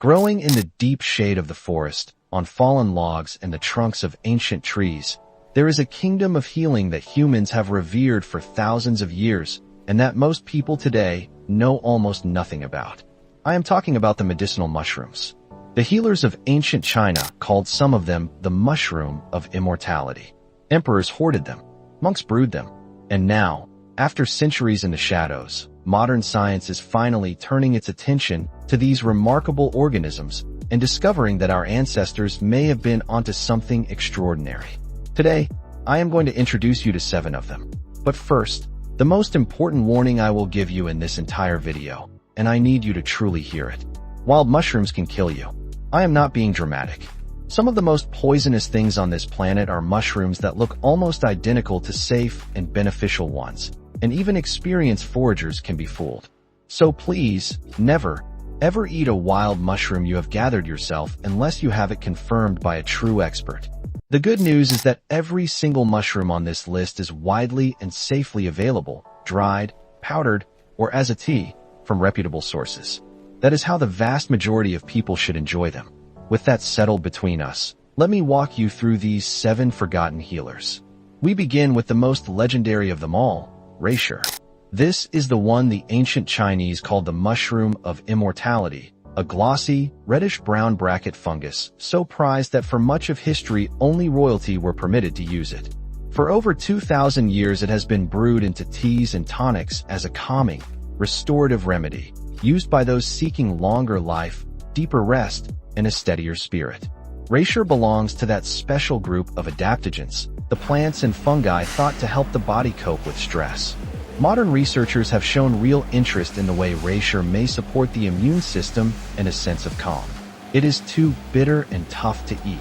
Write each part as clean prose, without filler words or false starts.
Growing in the deep shade of the forest, on fallen logs and the trunks of ancient trees, there is a kingdom of healing that humans have revered for thousands of years and that most people today know almost nothing about. I am talking about the medicinal mushrooms. The healers of ancient China called some of them the mushroom of immortality. Emperors hoarded them, monks brewed them, and now, after centuries in the shadows, modern science is finally turning its attention to these remarkable organisms and discovering that our ancestors may have been onto something extraordinary. Today, I am going to introduce you to 7 of them. But first, the most important warning I will give you in this entire video, and I need you to truly hear it. Wild mushrooms can kill you. I am not being dramatic. Some of the most poisonous things on this planet are mushrooms that look almost identical to safe and beneficial ones, and even experienced foragers can be fooled. So please, never, ever eat a wild mushroom you have gathered yourself unless you have it confirmed by a true expert. The good news is that every single mushroom on this list is widely and safely available, dried, powdered, or as a tea, from reputable sources. That is how the vast majority of people should enjoy them. With that settled between us, let me walk you through these 7 forgotten healers. We begin with the most legendary of them all, Reishi. This is the one the ancient Chinese called the mushroom of immortality, a glossy, reddish-brown bracket fungus so prized that for much of history only royalty were permitted to use it. For over 2,000 years it has been brewed into teas and tonics as a calming, restorative remedy, used by those seeking longer life, deeper rest, and a steadier spirit. Reishi belongs to that special group of adaptogens, the plants and fungi thought to help the body cope with stress. Modern researchers have shown real interest in the way Reishi may support the immune system and a sense of calm. It is too bitter and tough to eat,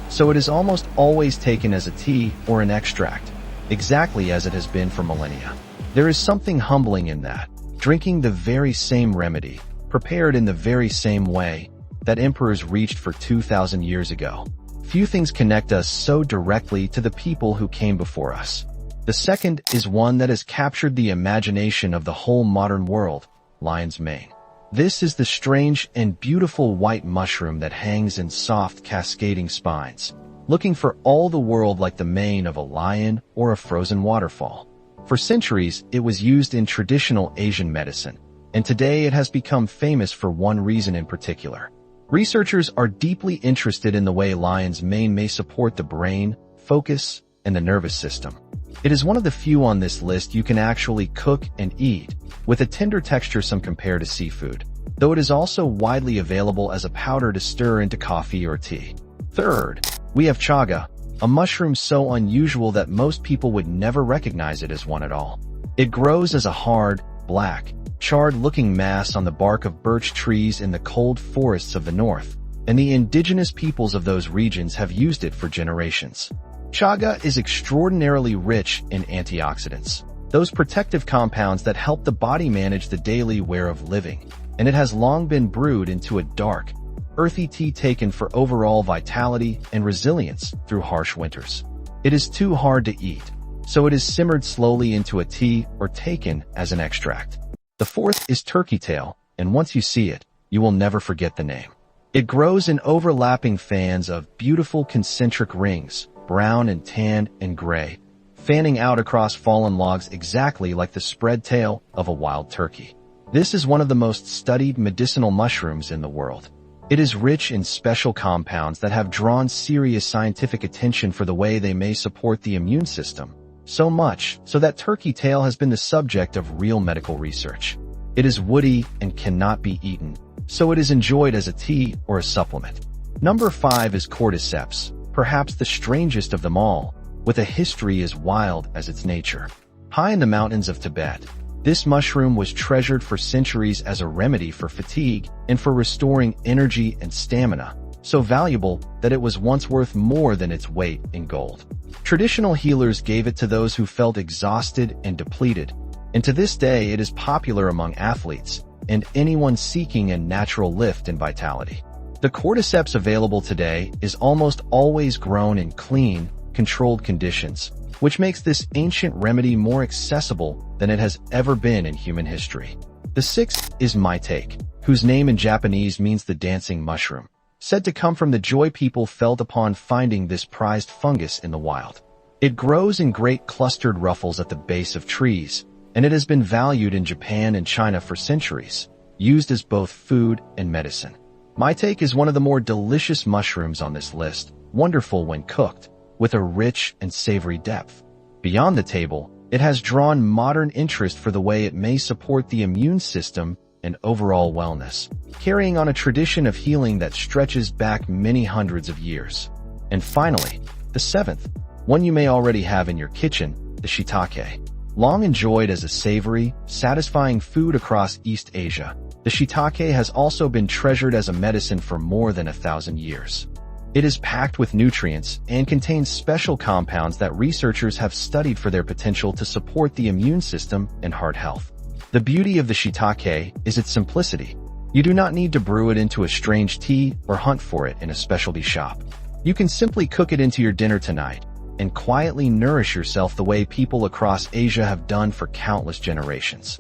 so it is almost always taken as a tea or an extract, exactly as it has been for millennia. There is something humbling in that, drinking the very same remedy, prepared in the very same way, that emperors reached for 2,000 years ago. Few things connect us so directly to the people who came before us. The second is one that has captured the imagination of the whole modern world, lion's mane. This is the strange and beautiful white mushroom that hangs in soft cascading spines, looking for all the world like the mane of a lion or a frozen waterfall. For centuries, it was used in traditional Asian medicine, and today it has become famous for one reason in particular. Researchers are deeply interested in the way lion's mane may support the brain, focus, and the nervous system. It is one of the few on this list you can actually cook and eat, with a tender texture some compare to seafood, though it is also widely available as a powder to stir into coffee or tea. Third, we have chaga, a mushroom so unusual that most people would never recognize it as one at all. It grows as a hard, black, charred-looking mass on the bark of birch trees in the cold forests of the north, and the indigenous peoples of those regions have used it for generations. Chaga is extraordinarily rich in antioxidants, those protective compounds that help the body manage the daily wear of living, and it has long been brewed into a dark, earthy tea taken for overall vitality and resilience through harsh winters. It is too hard to eat, so it is simmered slowly into a tea or taken as an extract. The fourth is turkey tail, and once you see it, you will never forget the name. It grows in overlapping fans of beautiful concentric rings, brown and tan and gray, fanning out across fallen logs exactly like the spread tail of a wild turkey. This is one of the most studied medicinal mushrooms in the world. It is rich in special compounds that have drawn serious scientific attention for the way they may support the immune system, so much so that turkey tail has been the subject of real medical research. It is woody and cannot be eaten, so it is enjoyed as a tea or a supplement. Number 5 is cordyceps, perhaps the strangest of them all, with a history as wild as its nature. High in the mountains of Tibet, this mushroom was treasured for centuries as a remedy for fatigue and for restoring energy and stamina, so valuable that it was once worth more than its weight in gold. Traditional healers gave it to those who felt exhausted and depleted, and to this day it is popular among athletes and anyone seeking a natural lift and vitality. The cordyceps available today is almost always grown in clean, controlled conditions, which makes this ancient remedy more accessible than it has ever been in human history. The sixth is maitake, whose name in Japanese means the dancing mushroom, said to come from the joy people felt upon finding this prized fungus in the wild. It grows in great clustered ruffles at the base of trees, and it has been valued in Japan and China for centuries, used as both food and medicine. Maitake is one of the more delicious mushrooms on this list, wonderful when cooked, with a rich and savory depth. Beyond the table, it has drawn modern interest for the way it may support the immune system and overall wellness, carrying on a tradition of healing that stretches back many hundreds of years. And finally, the seventh, one you may already have in your kitchen, the shiitake. Long enjoyed as a savory, satisfying food across East Asia, the shiitake has also been treasured as a medicine for more than 1,000 years. It is packed with nutrients and contains special compounds that researchers have studied for their potential to support the immune system and heart health. The beauty of the shiitake is its simplicity. You do not need to brew it into a strange tea or hunt for it in a specialty shop. You can simply cook it into your dinner tonight and quietly nourish yourself the way people across Asia have done for countless generations.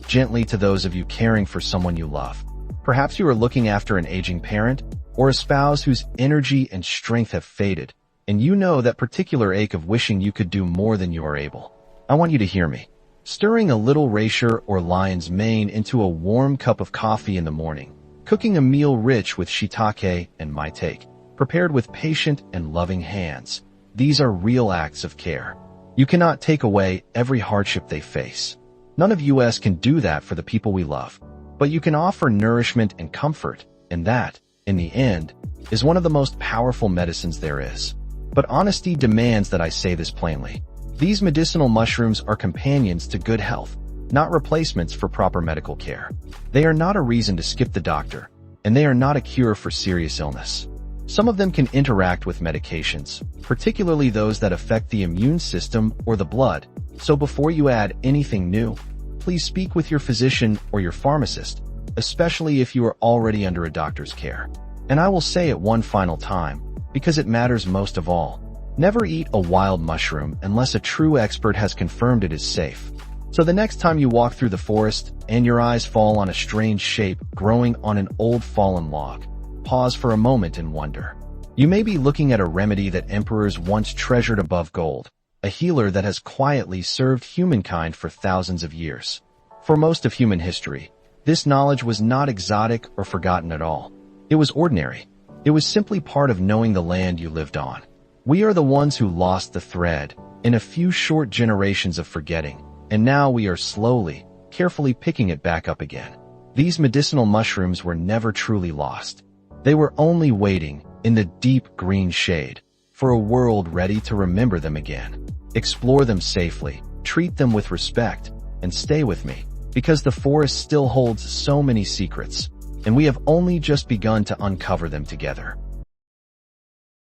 Gently to those of you caring for someone you love. Perhaps you are looking after an aging parent or a spouse whose energy and strength have faded, and you know that particular ache of wishing you could do more than you are able. I want you to hear me. Stirring a little reishi or lion's mane into a warm cup of coffee in the morning, cooking a meal rich with shiitake and maitake, prepared with patient and loving hands. These are real acts of care. You cannot take away every hardship they face. None of us can do that for the people we love, but you can offer nourishment and comfort, and that, in the end, is one of the most powerful medicines there is. But honesty demands that I say this plainly. These medicinal mushrooms are companions to good health, not replacements for proper medical care. They are not a reason to skip the doctor, and they are not a cure for serious illness. Some of them can interact with medications, particularly those that affect the immune system or the blood, so before you add anything new, please speak with your physician or your pharmacist, especially if you are already under a doctor's care. And I will say it one final time, because it matters most of all. Never eat a wild mushroom unless a true expert has confirmed it is safe. So the next time you walk through the forest and your eyes fall on a strange shape growing on an old fallen log, pause for a moment and wonder. You may be looking at a remedy that emperors once treasured above gold, a healer that has quietly served humankind for thousands of years. For most of human history, this knowledge was not exotic or forgotten at all. It was ordinary. It was simply part of knowing the land you lived on. We are the ones who lost the thread in a few short generations of forgetting, and now we are slowly, carefully picking it back up again. These medicinal mushrooms were never truly lost. They were only waiting, in the deep green shade, for a world ready to remember them again. Explore them safely, treat them with respect, and stay with me, because the forest still holds so many secrets, and we have only just begun to uncover them together.